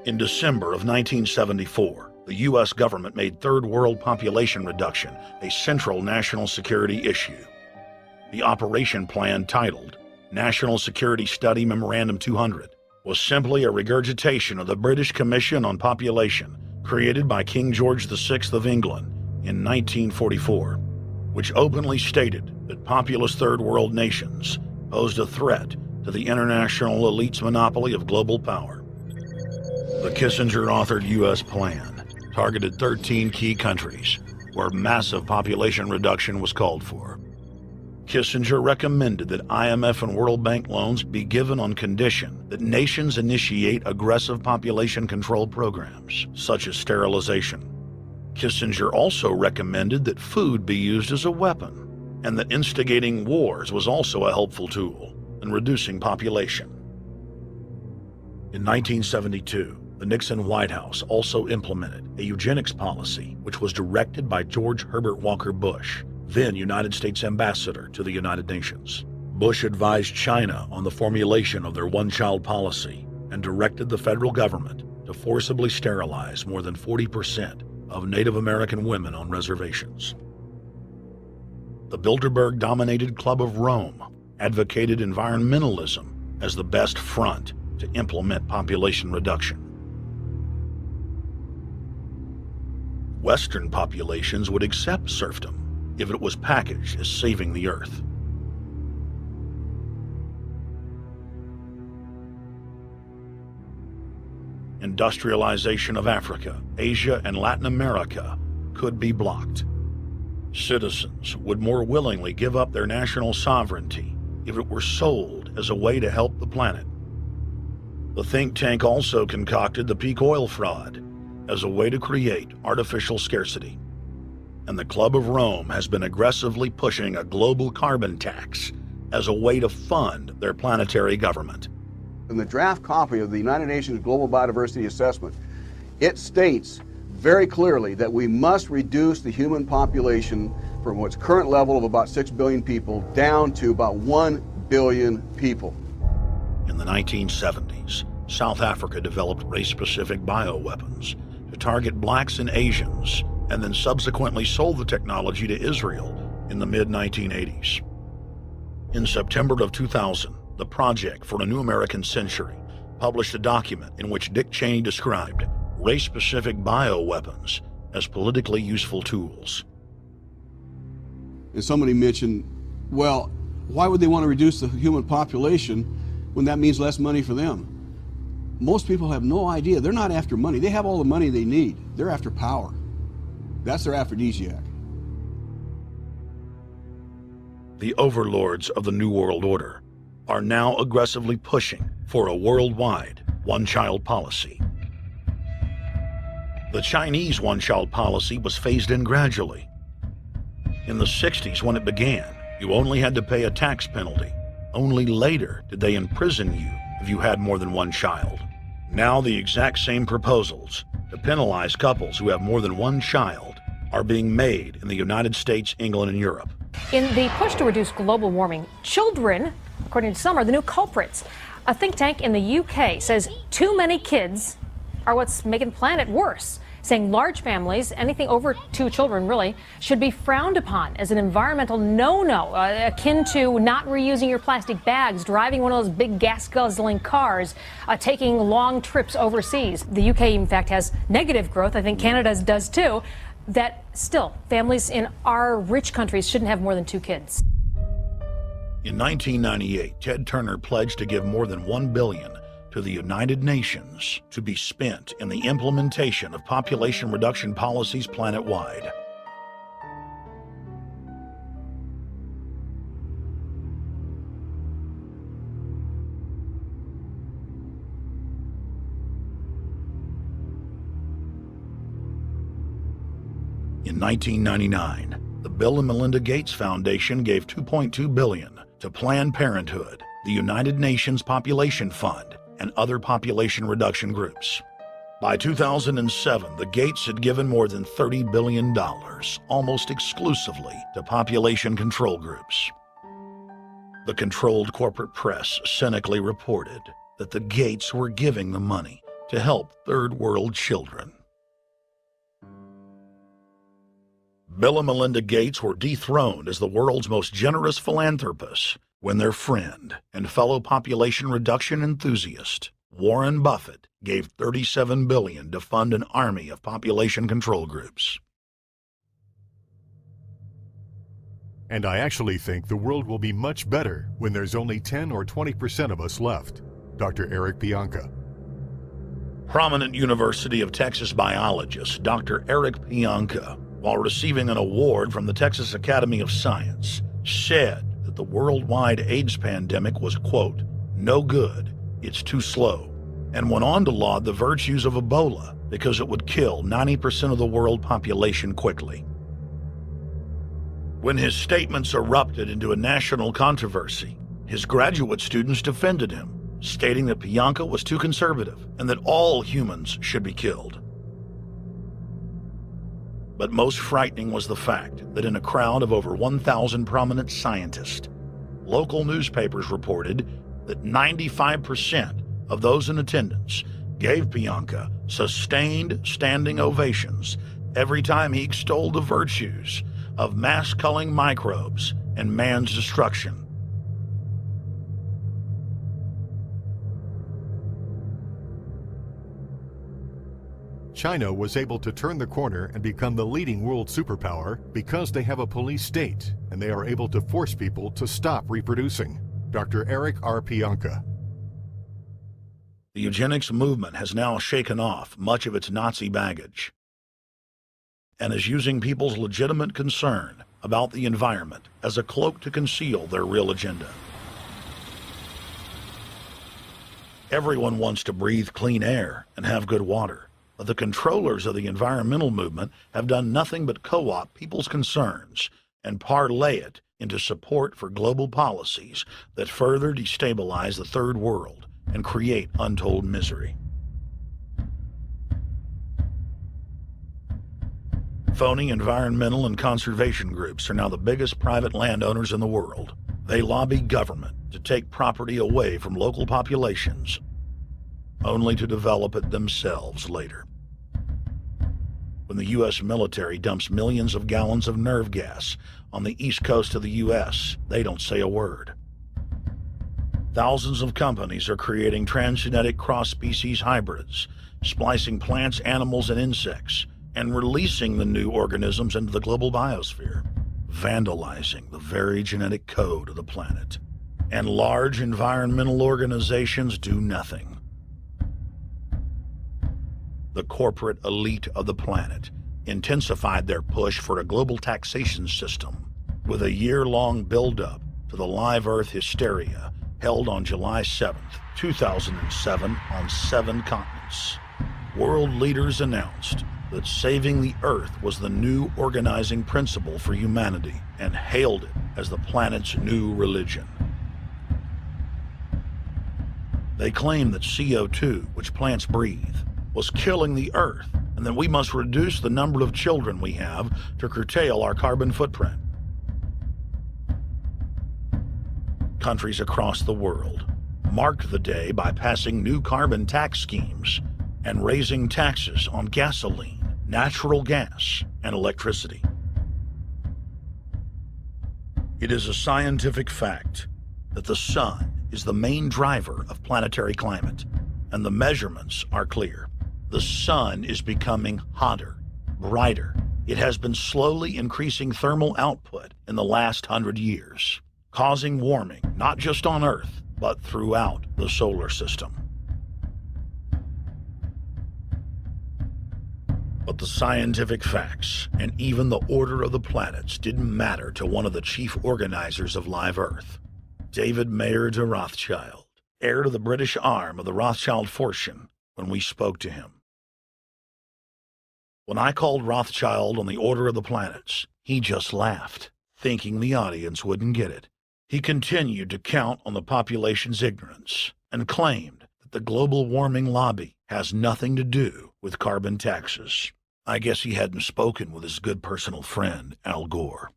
In December of 1974, the U.S. government made Third World population reduction a central national security issue. The operation plan, titled National Security Study Memorandum 200, was simply a regurgitation of the British Commission on Population created by King George VI of England in 1944, which openly stated that populous Third World nations posed a threat to the international elite's monopoly of global power. The Kissinger-authored U.S. plan targeted 13 key countries where massive population reduction was called for. Kissinger recommended that IMF and World Bank loans be given on condition that nations initiate aggressive population control programs, such as sterilization. Kissinger also recommended that food be used as a weapon, and that instigating wars was also a helpful tool in reducing population. In 1972, the Nixon White House also implemented a eugenics policy, which was directed by George Herbert Walker Bush, then United States Ambassador to the United Nations. Bush advised China on the formulation of their one-child policy and directed the federal government to forcibly sterilize more than 40% of Native American women on reservations. The Bilderberg-dominated Club of Rome advocated environmentalism as the best front to implement population reduction. Western populations would accept serfdom if it was packaged as saving the earth. Industrialization of Africa, Asia, and Latin America could be blocked. Citizens would more willingly give up their national sovereignty if it were sold as a way to help the planet. The think tank also concocted the peak oil fraud as a way to create artificial scarcity. And the Club of Rome has been aggressively pushing a global carbon tax as a way to fund their planetary government. In the draft copy of the United Nations Global Biodiversity Assessment, it states very clearly that we must reduce the human population from its current level of about 6 billion people down to about 1 billion people. In the 1970s, South Africa developed race-specific bioweapons to target blacks and Asians, and then subsequently sold the technology to Israel in the mid-1980s. In September of 2000, the Project for a New American Century published a document in which Dick Cheney described race-specific bioweapons as politically useful tools. And somebody mentioned, well, why would they want to reduce the human population when that means less money for them? Most people have no idea. They're not after money. They have all the money they need. They're after power. That's their aphrodisiac. The overlords of the New World Order are now aggressively pushing for a worldwide one-child policy. The Chinese one-child policy was phased in gradually. In the 60s, when it began, you only had to pay a tax penalty. Only later did they imprison you if you had more than one child. Now the exact same proposals to penalize couples who have more than one child are being made in the United States, England, and Europe. In the push to reduce global warming, children, according to some, are the new culprits. A think tank in the UK says too many kids are what's making the planet worse, saying large families, anything over 2 children really, should be frowned upon as an environmental no-no, akin to not reusing your plastic bags, driving one of those big gas-guzzling cars, taking long trips overseas. The UK, in fact, has negative growth. I think Canada does too. That still, families in our rich countries shouldn't have more than 2 kids. In 1998, Ted Turner pledged to give more than $1 billion to the United Nations to be spent in the implementation of population reduction policies planet-wide. In 1999, the Bill and Melinda Gates Foundation gave $2.2 billion to Planned Parenthood, the United Nations Population Fund, and other population reduction groups. By 2007, the Gates had given more than $30 billion, almost exclusively to population control groups. The controlled corporate press cynically reported that the Gates were giving the money to help third world children. Bill and Melinda Gates were dethroned as the world's most generous philanthropists when their friend and fellow population reduction enthusiast, Warren Buffett, gave $37 billion to fund an army of population control groups. And I actually think the world will be much better when there's only 10 or 20% of us left. Dr. Eric Pianka. Prominent University of Texas biologist Dr. Eric Pianka, while receiving an award from the Texas Academy of Science, said that the worldwide AIDS pandemic was, quote, no good, it's too slow, and went on to laud the virtues of Ebola because it would kill 90% of the world population quickly. When his statements erupted into a national controversy, his graduate students defended him, stating that Pianka was too conservative and that all humans should be killed. But most frightening was the fact that in a crowd of over 1,000 prominent scientists, local newspapers reported that 95% of those in attendance gave Pianka sustained standing ovations every time he extolled the virtues of mass-culling microbes and man's destruction. China was able to turn the corner and become the leading world superpower because they have a police state and they are able to force people to stop reproducing. Dr. Eric R. Pianka. The eugenics movement has now shaken off much of its Nazi baggage and is using people's legitimate concern about the environment as a cloak to conceal their real agenda. Everyone wants to breathe clean air and have good water. But the controllers of the environmental movement have done nothing but co-opt people's concerns and parlay it into support for global policies that further destabilize the third world and create untold misery. Phony environmental and conservation groups are now the biggest private landowners in the world. They lobby government to take property away from local populations, only to develop it themselves later. When the U.S. military dumps millions of gallons of nerve gas on the east coast of the U.S., they don't say a word. Thousands of companies are creating transgenetic cross-species hybrids, splicing plants, animals, and insects, and releasing the new organisms into the global biosphere, vandalizing the very genetic code of the planet. And large environmental organizations do nothing. The corporate elite of the planet intensified their push for a global taxation system with a year-long build-up to the Live Earth hysteria held on July 7th, 2007 on 7 continents. World leaders announced that saving the Earth was the new organizing principle for humanity and hailed it as the planet's new religion. They claimed that CO2, which plants breathe, was killing the Earth, and that we must reduce the number of children we have to curtail our carbon footprint. Countries across the world marked the day by passing new carbon tax schemes and raising taxes on gasoline, natural gas, and electricity. It is a scientific fact that the sun is the main driver of planetary climate, and the measurements are clear. The sun is becoming hotter, brighter. It has been slowly increasing thermal output in the last 100 years, causing warming not just on Earth, but throughout the solar system. But the scientific facts and even the order of the planets didn't matter to one of the chief organizers of Live Earth, David Mayer de Rothschild, heir to the British arm of the Rothschild fortune, when we spoke to him. When I called Rothschild on the order of the planets, he just laughed, thinking the audience wouldn't get it. He continued to count on the population's ignorance and claimed that the global warming lobby has nothing to do with carbon taxes. I guess he hadn't spoken with his good personal friend, Al Gore.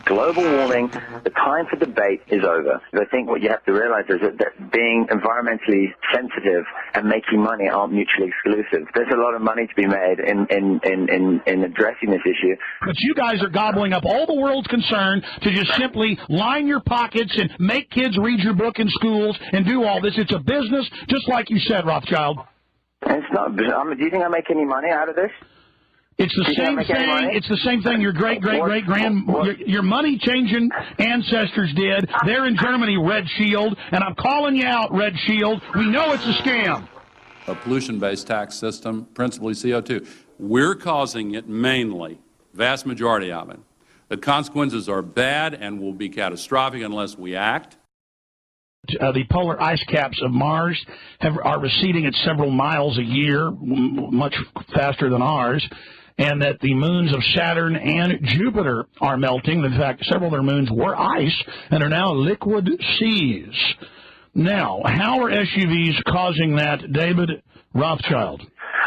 Global warming, the time for debate is over. I think what you have to realize is that being environmentally sensitive and making money aren't mutually exclusive. There's a lot of money to be made in addressing this issue. But you guys are gobbling up all the world's concern to just simply line your pockets and make kids read your book in schools and do all this. It's a business, just like you said, Rothschild. It's not. Do you think I make any money out of this? It's the same thing. It's the same thing your your money changing ancestors did. They're in Germany, Red Shield, and I'm calling you out, Red Shield. We know it's a scam. A pollution-based tax system, principally CO2. We're causing it mainly, vast majority of it. The consequences are bad and will be catastrophic unless we act. The polar ice caps of Mars are receding at several miles a year, much faster than ours, and that the moons of Saturn and Jupiter are melting. In fact, several of their moons were ice and are now liquid seas. Now, how are SUVs causing that, David Rothschild?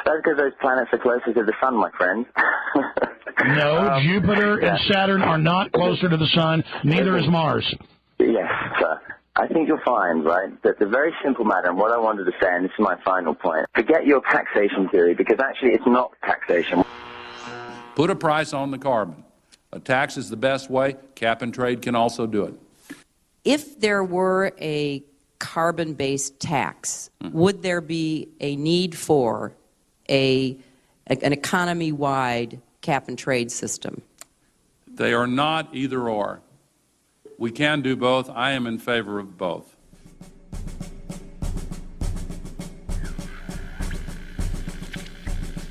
That's because those planets are closer to the sun, my friend. No, Jupiter and Saturn are not closer to the sun. Neither is Mars. Yes, sir. I think you'll find, right, that the very simple matter, and what I wanted to say, and this is my final point, forget your taxation theory, because actually it's not taxation. Put a price on the carbon. A tax is the best way. Cap and trade can also do it. If there were a carbon-based tax, would there be a need for an economy-wide cap and trade system? They are not either or. We can do both. I am in favor of both.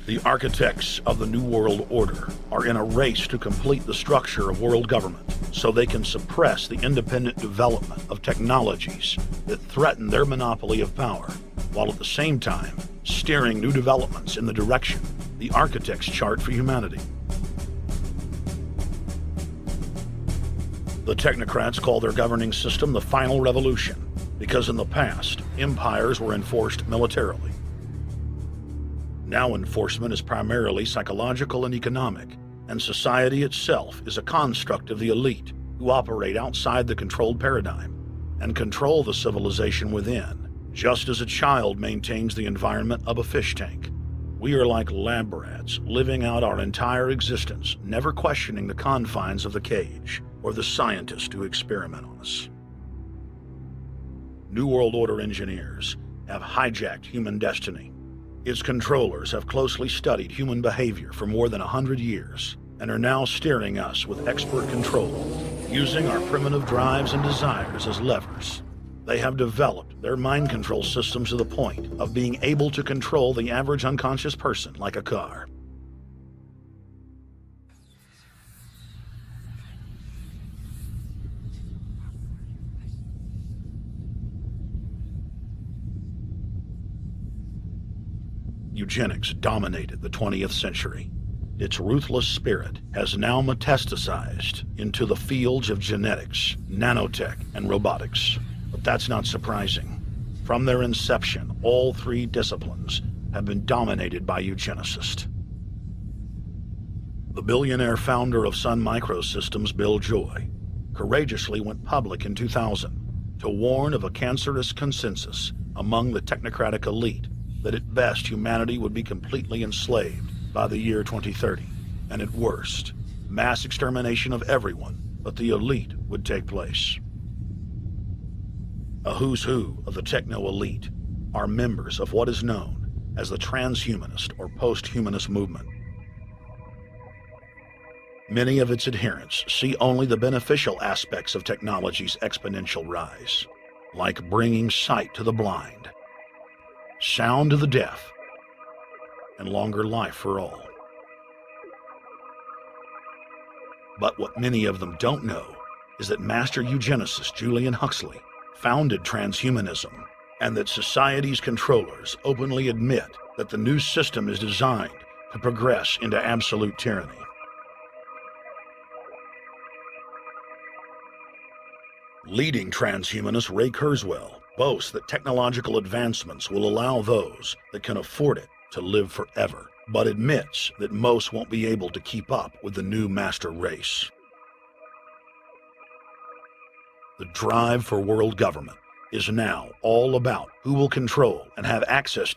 The architects of the New World Order are in a race to complete the structure of world government so they can suppress the independent development of technologies that threaten their monopoly of power, while at the same time steering new developments in the direction the architects chart for humanity. The technocrats call their governing system the final revolution because in the past, empires were enforced militarily. Now enforcement is primarily psychological and economic, and society itself is a construct of the elite who operate outside the controlled paradigm and control the civilization within, just as a child maintains the environment of a fish tank. We are like lab rats living out our entire existence, never questioning the confines of the cage or the scientists who experiment on us. New World Order engineers have hijacked human destiny. Its controllers have closely studied human behavior for more than 100 years and are now steering us with expert control, using our primitive drives and desires as levers. They have developed their mind control systems to the point of being able to control the average unconscious person like a car. Eugenics dominated the 20th century. Its ruthless spirit has now metastasized into the fields of genetics, nanotech, and robotics. But that's not surprising. From their inception, all three disciplines have been dominated by eugenicists. The billionaire founder of Sun Microsystems, Bill Joy, courageously went public in 2000 to warn of a cancerous consensus among the technocratic elite that at best humanity would be completely enslaved by the year 2030, and at worst, mass extermination of everyone but the elite would take place. A who's who of the techno-elite are members of what is known as the transhumanist or post-humanist movement. Many of its adherents see only the beneficial aspects of technology's exponential rise, like bringing sight to the blind, sound to the deaf, and longer life for all. But what many of them don't know is that master eugenicist Julian Huxley founded transhumanism, and that society's controllers openly admit that the new system is designed to progress into absolute tyranny. Leading transhumanist Ray Kurzweil boasts that technological advancements will allow those that can afford it to live forever, but admits that most won't be able to keep up with the new master race. The drive for world government is now all about who will control and have access